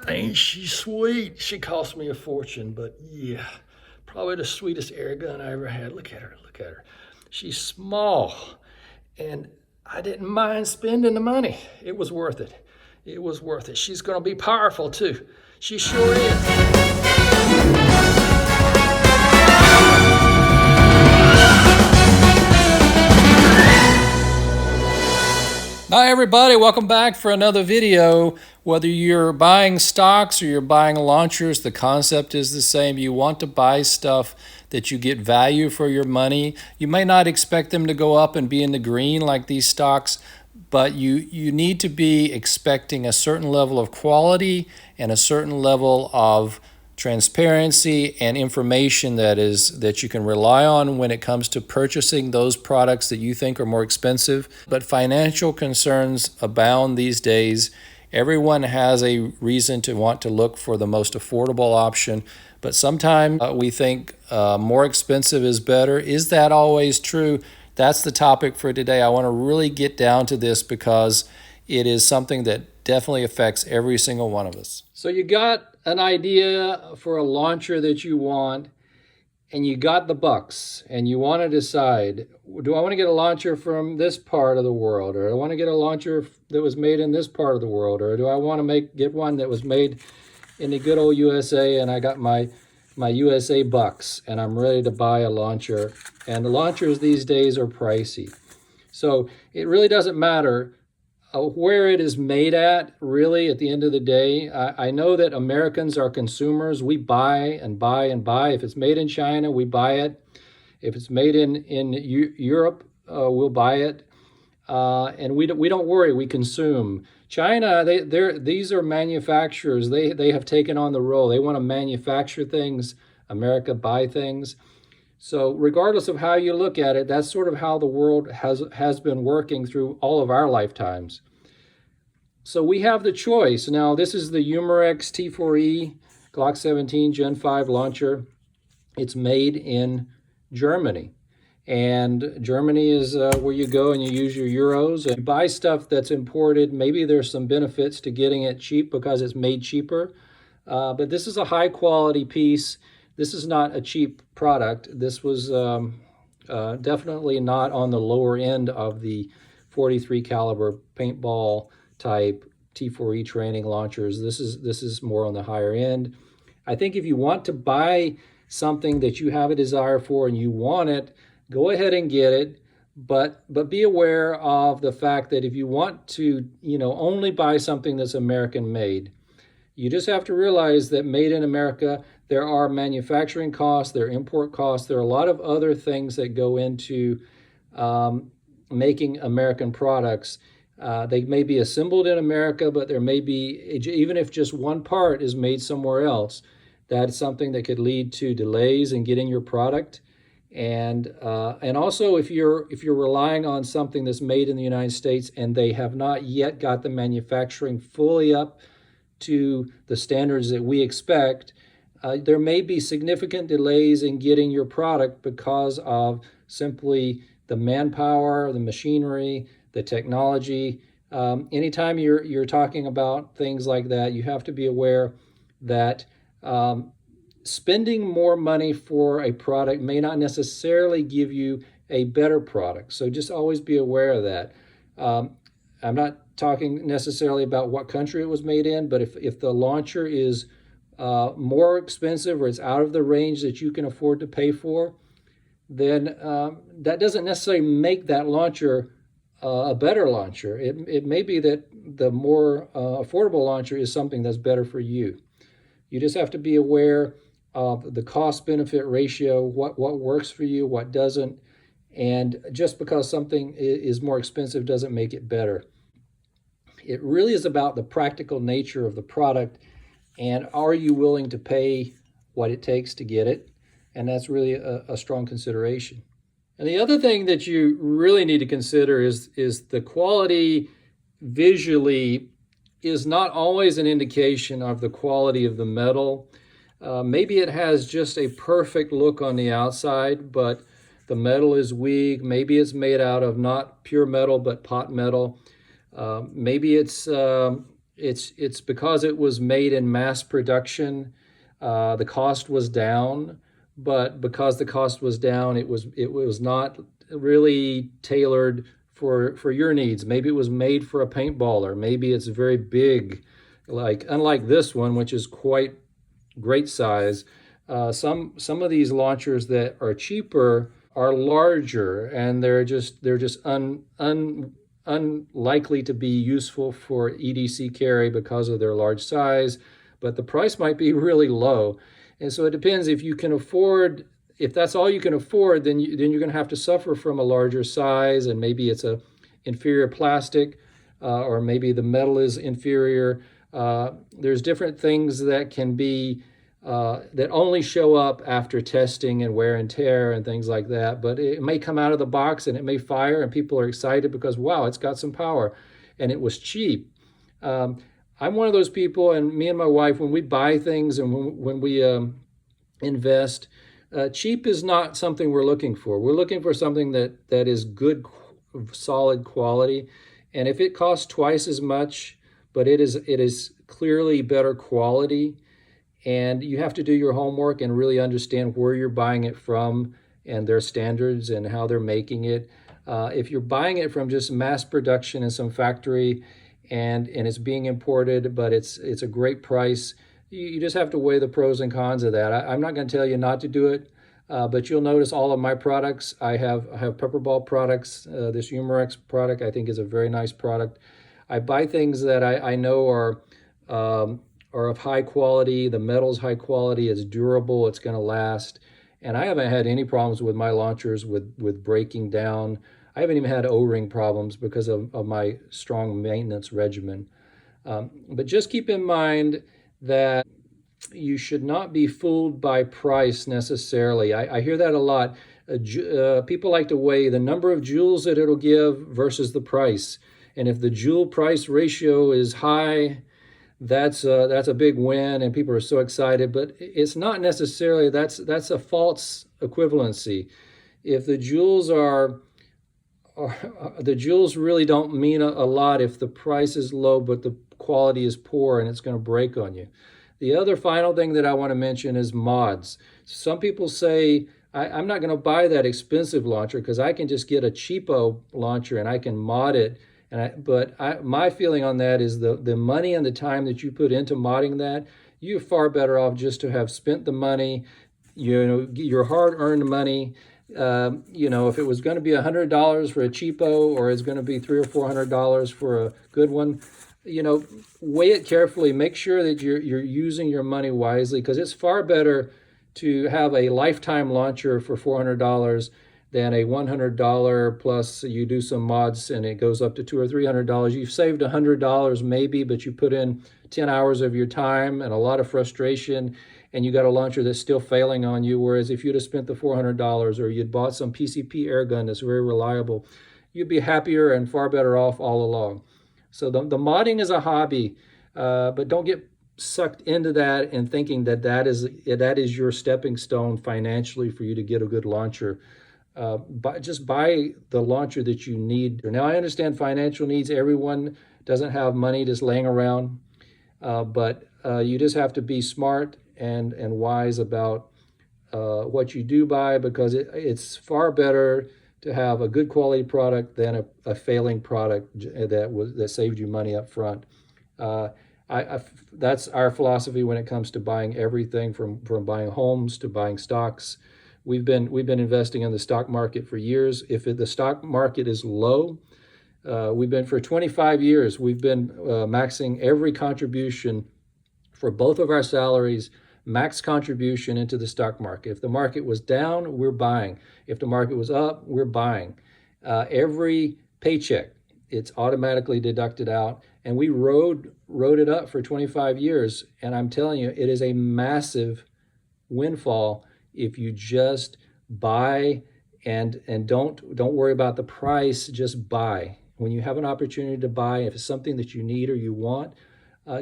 Ain't she sweet? She cost me a fortune, but yeah, probably the sweetest air gun I ever had. Look at her, look at her. She's small, and I didn't mind spending the money. It was worth it. It was worth it. She's gonna be powerful too. She sure is. Hi everybody, welcome back for another video. Whether you're buying stocks or you're buying launchers, the concept is the same. You want to buy stuff that you get value for your money. You may not expect them to go up and be in the green like these stocks, but you need to be expecting a certain level of quality and a certain level of transparency and information that you can rely on when it comes to purchasing those products that you think are more expensive. But financial concerns abound these days. Everyone has a reason to want to look for the most affordable option, but sometimes we think more expensive is better. Is that always true? That's the topic for today. I want to really get down to this because it is something that definitely affects every single one of us. So you got an idea for a launcher that you want, and you got the bucks, and you want to decide, do I want to get a launcher from this part of the world, or do I want to get a launcher that was made in this part of the world, or do I want to get one that was made in the good old USA, and I got my USA bucks, and I'm ready to buy a launcher. And the launchers these days are pricey. So it really doesn't matter where it is made at, really, at the end of the day. I know that Americans are consumers. We buy and buy and buy. If it's made in China, we buy it. If it's made in Europe, we'll buy it. And we don't worry, we consume. China, these are manufacturers. They have taken on the role. They want to manufacture things. America buy things. So regardless of how you look at it, that's sort of how the world has been working through all of our lifetimes. So we have the choice. Now, this is the Umarex T4E Glock 17 Gen 5 launcher. It's made in Germany. And Germany is where you go and you use your euros and you buy stuff that's imported. Maybe there's some benefits to getting it cheap because it's made cheaper. But this is a high quality piece. This is not a cheap product. This was definitely not on the lower end of the 43 caliber paintball type T4E training launchers. This is more on the higher end. I think if you want to buy something that you have a desire for and you want it, go ahead and get it. But be aware of the fact that if you want to, only buy something that's American made, you just have to realize that made in America, there are manufacturing costs, there are import costs, there are a lot of other things that go into making American products. They may be assembled in America, but there may be, even if just one part is made somewhere else, that's something that could lead to delays in getting your product. And also if you're relying on something that's made in the United States and they have not yet got the manufacturing fully up to the standards that we expect, there may be significant delays in getting your product because of simply the manpower, the machinery, the technology. Anytime you're talking about things like that, you have to be aware that spending more money for a product may not necessarily give you a better product. So just always be aware of that. I'm not talking necessarily about what country it was made in, but if the launcher is more expensive or it's out of the range that you can afford to pay for, then that doesn't necessarily make that launcher a better launcher. It may be that the more affordable launcher is something that's better for you. You just have to be aware of the cost-benefit ratio, what works for you, what doesn't, and just because something is more expensive doesn't make it better. It really is about the practical nature of the product, and are you willing to pay what it takes to get it? And that's really a strong consideration. And the other thing that you really need to consider is the quality visually is not always an indication of the quality of the metal. Maybe it has just a perfect look on the outside, but the metal is weak. Maybe it's made out of not pure metal, but pot metal. Maybe it's It's because it was made in mass production. The cost was down, but because the cost was down, it was not really tailored for your needs. Maybe it was made for a paintballer. Maybe it's very big, like unlike this one, which is quite great size. Some of these launchers that are cheaper are larger, and they're just unlikely to be useful for EDC carry because of their large size, but the price might be really low. And so it depends if you can afford. If that's all you can afford, then you're going to have to suffer from a larger size, and maybe it's a inferior plastic, or maybe the metal is inferior. There's different things that can be that only show up after testing and wear and tear and things like that. But it may come out of the box and it may fire, and people are excited because, wow, it's got some power and it was cheap. I'm one of those people, and me and my wife, when we buy things and when we invest, cheap is not something we're looking for. We're looking for something that is good, solid quality. And if it costs twice as much, but it is clearly better quality, and you have to do your homework and really understand where you're buying it from and their standards and how they're making it. If you're buying it from just mass production in some factory and it's being imported, but it's a great price, you just have to weigh the pros and cons of that. I'm not going to tell you not to do it, but you'll notice all of my products. I have Pepperball products. This Humorex product I think is a very nice product. I buy things that I know are of high quality. The metal's high quality, it's durable, it's going to last. And I haven't had any problems with my launchers with breaking down. I haven't even had O-ring problems because of my strong maintenance regimen. But just keep in mind that you should not be fooled by price necessarily. I hear that a lot. People like to weigh the number of joules that it'll give versus the price. And if the joule price ratio is high, that's a big win, and people are so excited. But it's not necessarily. That's a false equivalency. If the joules are the joules really don't mean a lot if the price is low but the quality is poor, and it's going to break on you. The other final thing that I want to mention is mods. Some people say, I'm not going to buy that expensive launcher because I can just get a cheapo launcher and I can mod it. My feeling on that is the money and the time that you put into modding that, you're far better off just to have spent the money, your hard-earned money. If it was going to be $100 for a cheapo, or it's going to be $300 or $400 for a good one, weigh it carefully. Make sure that you're using your money wisely, because it's far better to have a lifetime launcher for $400 than a $100 plus you do some mods and it goes up to $200 or $300. You've saved $100 maybe, but you put in 10 hours of your time and a lot of frustration, and you got a launcher that's still failing on you. Whereas if you'd have spent the $400 or you'd bought some PCP air gun that's very reliable, you'd be happier and far better off all along. So the modding is a hobby, but don't get sucked into that and thinking that is your stepping stone financially for you to get a good launcher. Just buy the launcher that you need. Now, I understand financial needs. Everyone doesn't have money just laying around, but you just have to be smart and wise about what you do buy, because it's far better to have a good quality product than a failing product that saved you money up front. That's our philosophy when it comes to buying everything from buying homes to buying stocks. We've been investing in the stock market for years. If the stock market is low, for 25 years, we've been maxing every contribution for both of our salaries, max contribution into the stock market. If the market was down, we're buying. If the market was up, we're buying. Every paycheck, it's automatically deducted out. And we rode it up for 25 years. And I'm telling you, it is a massive windfall if you just buy and don't worry about the price, just buy. When you have an opportunity to buy, if it's something that you need or you want,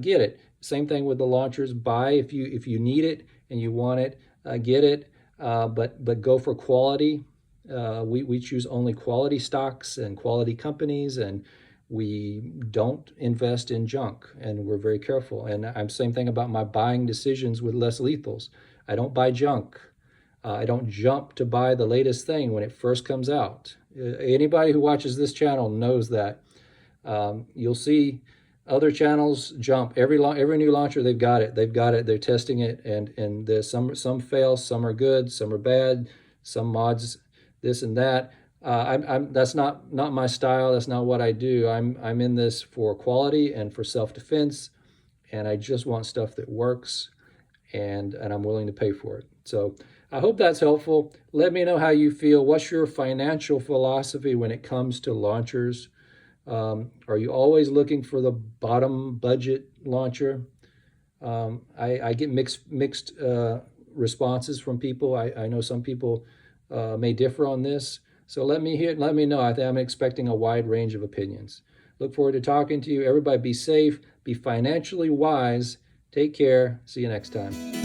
get it. Same thing with the launchers. Buy if you need it and you want it, get it. But go for quality. We choose only quality stocks and quality companies, and We don't invest in junk, and we're very careful. And I'm same thing about my buying decisions with less lethals. I don't buy junk. I don't jump to buy the latest thing when it first comes out. Anybody who watches this channel knows that. You'll see other channels jump every new launcher. They've got it. They're testing it, and there's some fail, some are good, some are bad, some mods this and that. That's not my style. That's not what I do. I'm in this for quality and for self-defense, and I just want stuff that works, and I'm willing to pay for it. So I hope that's helpful. Let me know how you feel. What's your financial philosophy when it comes to launchers? Are you always looking for the bottom budget launcher? I get mixed responses from people. I know some people may differ on this. So let me know. I'm expecting a wide range of opinions. Look forward to talking to you. Everybody be safe, be financially wise. Take care. See you next time.